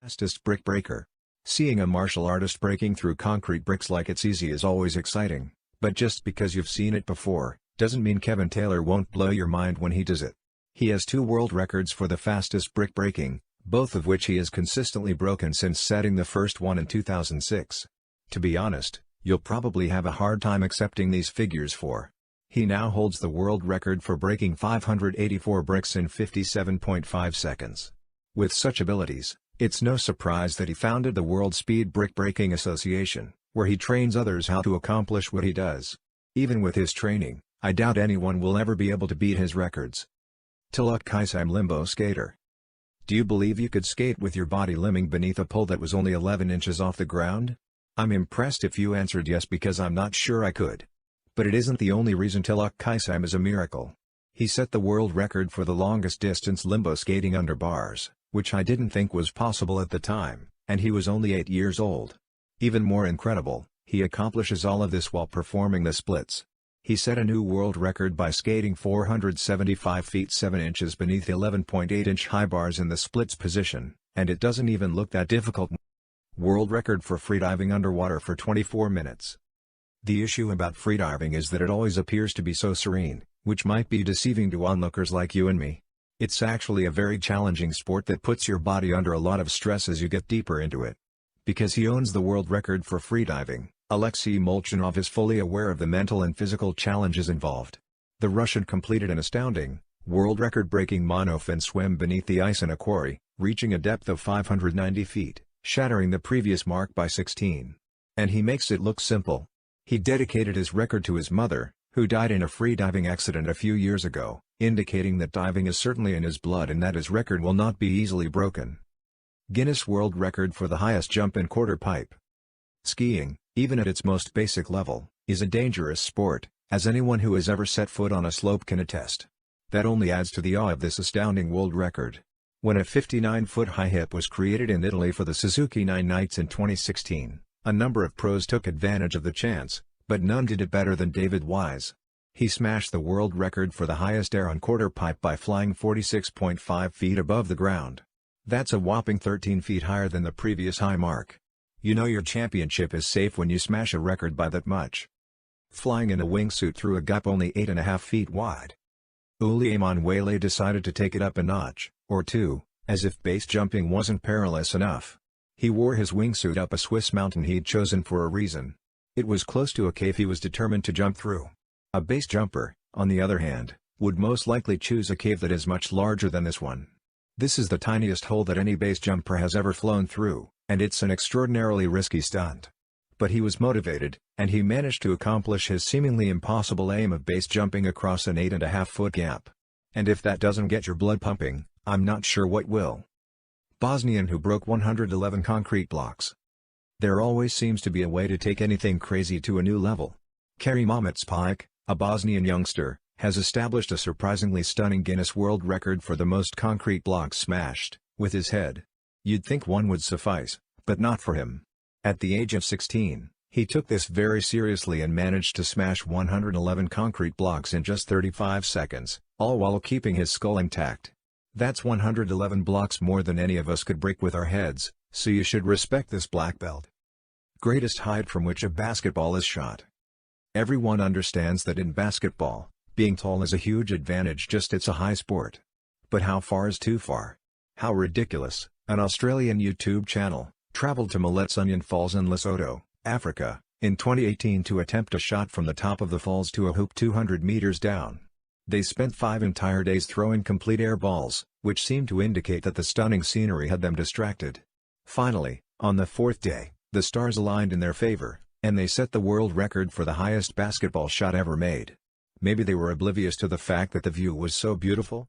Fastest brick breaker. Seeing a martial artist breaking through concrete bricks like it's easy is always exciting, but just because you've seen it before, doesn't mean Kevin Taylor won't blow your mind when he does it. He has 2 world records for the fastest brick breaking, both of which he has consistently broken since setting the first one in 2006. To be honest, you'll probably have a hard time accepting these figures for. He now holds the world record for breaking 584 bricks in 57.5 seconds. With such abilities, it's no surprise that he founded the World Speed Brick Breaking Association, where he trains others how to accomplish what he does. Even with his training, I doubt anyone will ever be able to beat his records. Tilak Kaisam Limbo Skater. Do you believe you could skate with your body limbing beneath a pole that was only 11 inches off the ground? I'm impressed if you answered yes, because I'm not sure I could. But it isn't the only reason Tilak Kaisam is a miracle. He set the world record for the longest distance limbo skating under bars, which I didn't think was possible at the time, and he was only 8 years old. Even more incredible, he accomplishes all of this while performing the splits. He set a new world record by skating 475 feet 7 inches beneath 11.8-inch high bars in the splits position, and it doesn't even look that difficult. World record for freediving underwater for 24 minutes. The issue about freediving is that it always appears to be so serene, which might be deceiving to onlookers like you and me. It's actually a very challenging sport that puts your body under a lot of stress as you get deeper into it. Because he owns the world record for freediving, Alexei Molchanov is fully aware of the mental and physical challenges involved. The Russian completed an astounding, world record-breaking monofin swim beneath the ice in a quarry, reaching a depth of 590 feet, shattering the previous mark by 16. And he makes it look simple. He dedicated his record to his mother, who died in a freediving accident a few years ago, indicating that diving is certainly in his blood and that his record will not be easily broken. Guinness World Record for the highest jump in quarter pipe. Skiing, even at its most basic level, is a dangerous sport, as anyone who has ever set foot on a slope can attest. That only adds to the awe of this astounding world record. When a 59-foot high hip was created in Italy for the Suzuki Nine Nights in 2016, a number of pros took advantage of the chance, but none did it better than David Wise. He smashed the world record for the highest air on quarter pipe by flying 46.5 feet above the ground. That's a whopping 13 feet higher than the previous high mark. You know your championship is safe when you smash a record by that much. Flying in a wingsuit through a gap only 8.5 feet wide. Uli Emanuele decided to take it up a notch, or two, as if base jumping wasn't perilous enough. He wore his wingsuit up a Swiss mountain he'd chosen for a reason. It was close to a cave he was determined to jump through. A base jumper, on the other hand, would most likely choose a cave that is much larger than this one. This is the tiniest hole that any base jumper has ever flown through, and it's an extraordinarily risky stunt. But he was motivated, and he managed to accomplish his seemingly impossible aim of base jumping across an 8.5-foot gap. And if that doesn't get your blood pumping, I'm not sure what will. Bosnian who broke 111 concrete blocks. There always seems to be a way to take anything crazy to a new level. Kerim Ahmetspike, a Bosnian youngster, has established a surprisingly stunning Guinness World Record for the most concrete blocks smashed, with his head. You'd think one would suffice, but not for him. At the age of 16, he took this very seriously and managed to smash 111 concrete blocks in just 35 seconds, all while keeping his skull intact. That's 111 blocks more than any of us could break with our heads, so you should respect this black belt. Greatest height from which a basketball is shot. Everyone understands that in basketball, being tall is a huge advantage, just it's a high sport. But how far is too far? How ridiculous. An Australian YouTube channel traveled to Malets Onion Falls in Lesotho, Africa, in 2018 to attempt a shot from the top of the falls to a hoop 200 meters down. They spent 5 entire days throwing complete air balls, which seemed to indicate that the stunning scenery had them distracted. Finally, on the 4th day, the stars aligned in their favor, and they set the world record for the highest basketball shot ever made. Maybe they were oblivious to the fact that the view was so beautiful?